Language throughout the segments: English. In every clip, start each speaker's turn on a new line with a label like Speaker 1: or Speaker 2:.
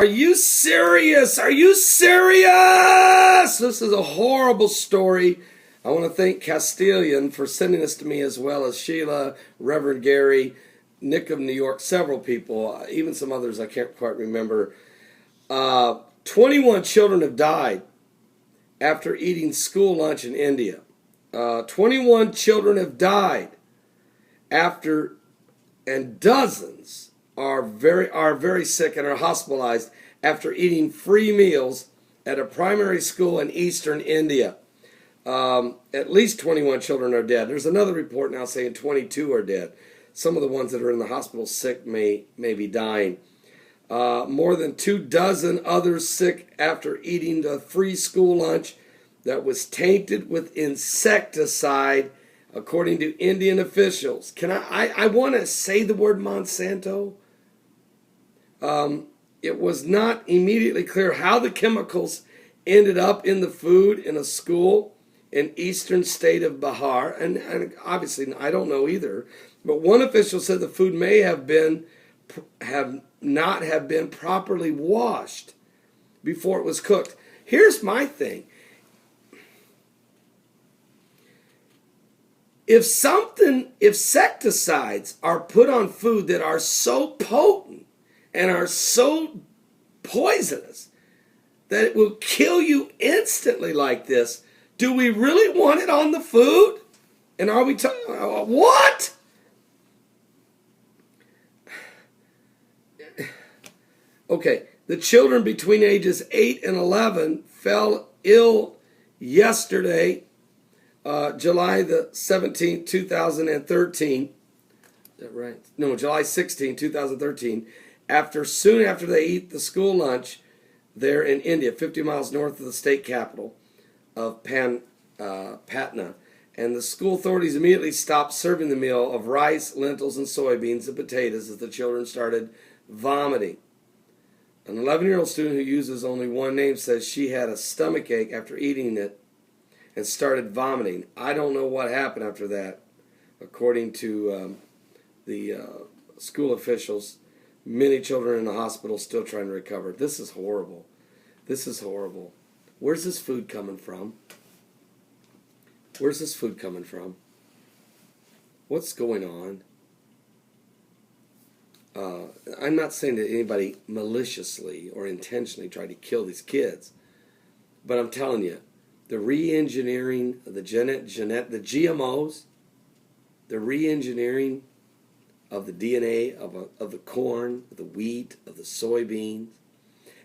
Speaker 1: Are you serious? Are you serious? This is a horrible story. I want to thank Castellan for sending this to me, as well as Sheila, Reverend Gary, Nick of New York, several people, even some others I can't quite remember. 21 children have died after eating school lunch in India. 21 children have died after, and dozens are very sick and are hospitalized after eating free meals at a primary school in eastern India. At least 21 children are dead. There's another report now saying 22 are dead. Some of the ones that are in the hospital sick may be dying. More than 24 others sick after eating the free school lunch that was tainted with insecticide, according to Indian officials. I want to say the word Monsanto. It was not immediately clear how the chemicals ended up in the food in a school in eastern state of Bihar, and obviously I don't know either. But one official said the food may not have been properly washed before it was cooked. Here's my thing. If insecticides are put on food that are so potent and are so poisonous that it will kill you instantly like this, do we really want it on the food? And are we talking, what? Okay, the children between ages 8 and 11 fell ill yesterday, July the 17th, 2013. Is that right? No, July 16, 2013. Soon after they eat the school lunch there in India, 50 miles north of the state capital of Patna. And the school authorities immediately stopped serving the meal of rice, lentils, and soybeans and potatoes as the children started vomiting. An 11-year-old student who uses only one name says she had a stomach ache after eating it and started vomiting. I don't know what happened after that. According to the school officials, many children in the hospital still trying to recover. This is horrible. This is horrible. Where's this food coming from? Where's this food coming from? What's going on? I'm not saying that anybody maliciously or intentionally tried to kill these kids, but I'm telling you, the re-engineering of the GMOs, the re-engineering of the DNA of the corn, of the wheat, of the soybeans,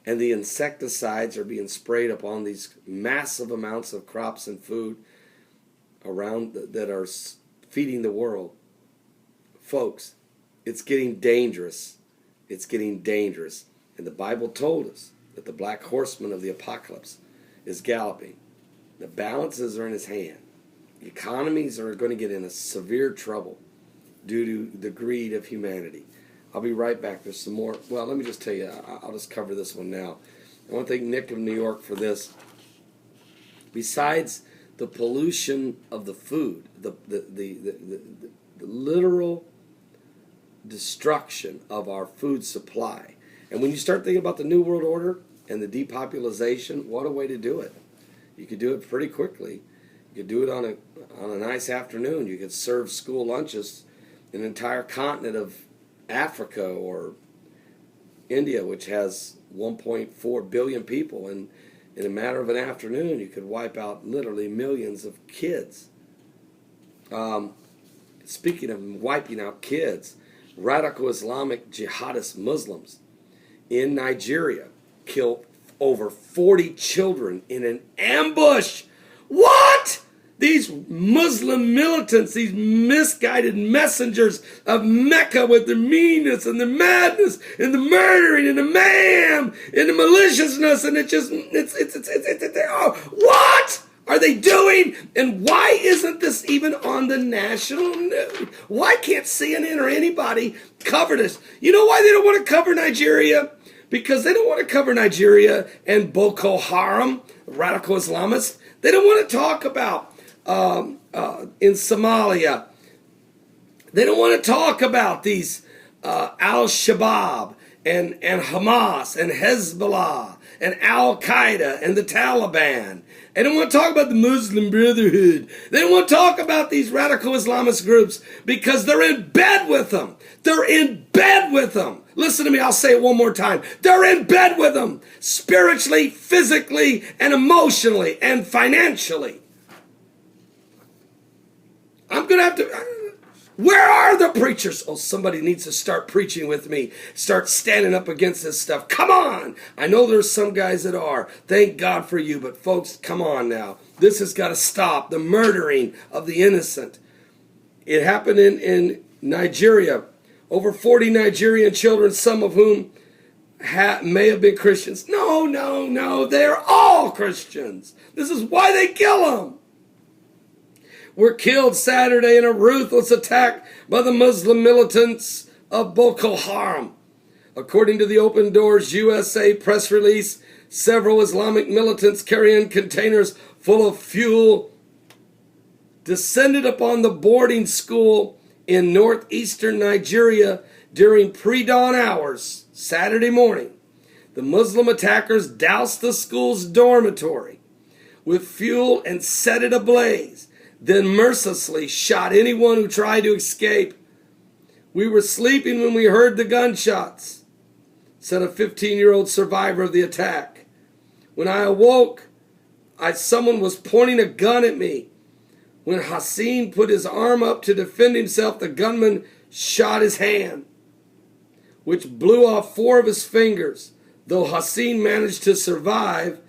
Speaker 1: and the insecticides are being sprayed upon these massive amounts of crops and food around that are feeding the world. Folks, it's getting dangerous. It's getting dangerous. And the Bible told us that the black horseman of the apocalypse is galloping. The balances are in his hand. The economies are going to get in a severe trouble due to the greed of humanity. I'll be right back. There's some more. Well, let me just tell you, I'll just cover this one now. I want to thank Nick of New York for this. Besides the pollution of the food, the literal destruction of our food supply. And when you start thinking about the New World Order and the depopulation, what a way to do it. You could do it pretty quickly. You could do it on a nice afternoon. You could serve school lunches in an entire continent of Africa or India, which has 1.4 billion people, and in a matter of an afternoon you could wipe out literally millions of kids. Speaking of wiping out kids, radical Islamic jihadist Muslims in Nigeria killed over 40 children in an ambush. What? These Muslim militants, these misguided messengers of Mecca with their meanness and their madness and the murdering and the mayhem and the maliciousness, and what are they doing? And why isn't this even on the national news? Why can't CNN or anybody cover this? You know why they don't want to cover Nigeria? Because they don't want to cover Nigeria and Boko Haram, radical Islamists. They don't want to talk about in Somalia. They don't want to talk about these Al-Shabaab and Hamas and Hezbollah and Al-Qaeda and the Taliban. They don't want to talk about the Muslim Brotherhood. They don't want to talk about these radical Islamist groups because they're in bed with them. They're in bed with them. Listen to me, I'll say it one more time. They're in bed with them spiritually, physically, and emotionally, and financially. I'm going to have to... Where are the preachers? Oh, somebody needs to start preaching with me. Start standing up against this stuff. Come on. I know there's some guys that are. Thank God for you. But folks, come on now. This has got to stop. The murdering of the innocent. It happened in Nigeria. Over 40 Nigerian children, some of whom may have been Christians. No. They're all Christians. This is why they kill them. Were killed Saturday in a ruthless attack by the Muslim militants of Boko Haram. According to the Open Doors USA press release, several Islamic militants carrying containers full of fuel descended upon the boarding school in northeastern Nigeria during pre-dawn hours Saturday morning. The Muslim attackers doused the school's dormitory with fuel and set it ablaze, then mercilessly shot anyone who tried to escape. We were sleeping when we heard the gunshots, said a 15-year-old survivor of the attack. When I awoke, someone was pointing a gun at me. When Hassan put his arm up to defend himself, the gunman shot his hand, which blew off 4 of his fingers. Though Hassan managed to survive,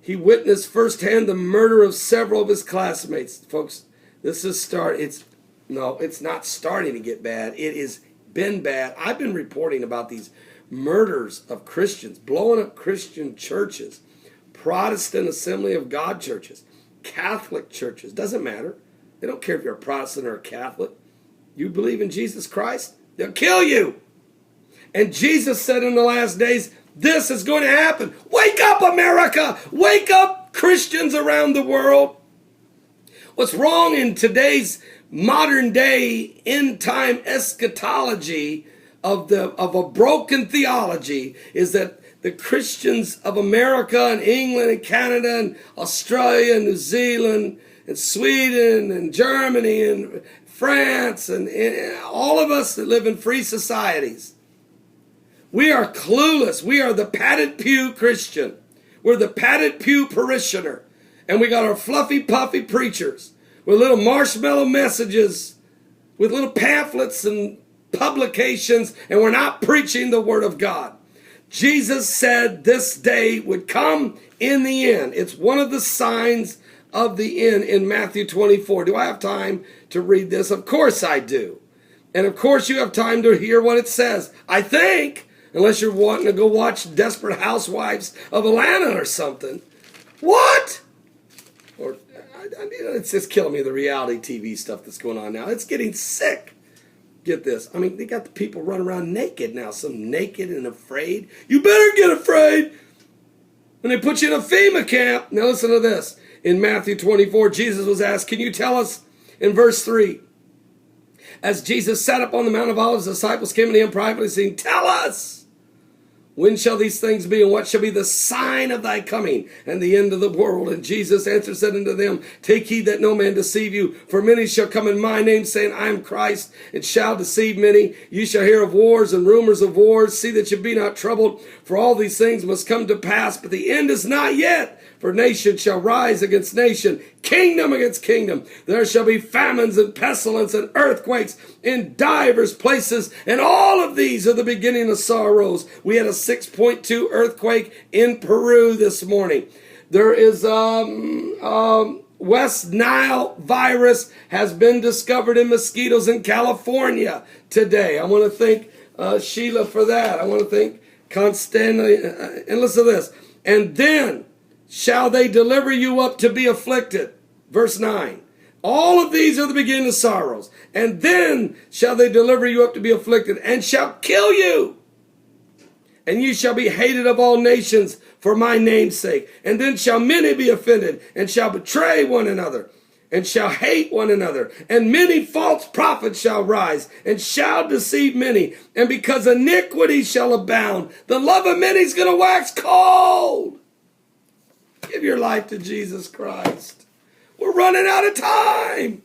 Speaker 1: he witnessed firsthand the murder of several of his classmates. Folks, this is it's not starting to get bad. It has been bad. I've been reporting about these murders of Christians, blowing up Christian churches, Protestant Assembly of God churches, Catholic churches. Doesn't matter. They don't care if you're a Protestant or a Catholic. You believe in Jesus Christ, they'll kill you. And Jesus said in the last days, this is going to happen. Wake up, America! Wake up, Christians around the world! What's wrong in today's modern day end time eschatology of a broken theology is that the Christians of America and England and Canada and Australia and New Zealand and Sweden and Germany and France and all of us that live in free societies, we are clueless. We are the padded pew Christian. We're the padded pew parishioner. And we got our fluffy, puffy preachers with little marshmallow messages, with little pamphlets and publications, and we're not preaching the Word of God. Jesus said this day would come in the end. It's one of the signs of the end in Matthew 24. Do I have time to read this? Of course I do. And of course you have time to hear what it says. I think. Unless you're wanting to go watch Desperate Housewives of Atlanta or something. What? Or it's just killing me, the reality TV stuff that's going on now. It's getting sick. Get this. I mean, they got the people running around naked now. Some naked and afraid. You better get afraid. When they put you in a FEMA camp. Now listen to this. In Matthew 24, Jesus was asked, can you tell us in verse 3? As Jesus sat up on the Mount of Olives, the disciples came to him privately saying, tell us, when shall these things be, and what shall be the sign of thy coming and the end of the world? And Jesus answered, said unto them, take heed that no man deceive you, for many shall come in my name, saying, I am Christ, and shall deceive many. You shall hear of wars and rumors of wars. See that you be not troubled, for all these things must come to pass, but the end is not yet. For nation shall rise against nation, kingdom against kingdom. There shall be famines and pestilence and earthquakes in divers places, and all of these are the beginning of sorrows. We had a 6.2 earthquake in Peru this morning. There is West Nile virus has been discovered in mosquitoes in California today. I want to thank Sheila for that. I want to thank Constantly. And listen to this. And then shall they deliver you up to be afflicted. Verse 9. All of these are the beginning of sorrows. And then shall they deliver you up to be afflicted, and shall kill you. And you shall be hated of all nations for my name's sake. And then shall many be offended, and shall betray one another, and shall hate one another. And many false prophets shall rise and shall deceive many. And because iniquity shall abound, the love of many is going to wax cold. Give your life to Jesus Christ. We're running out of time.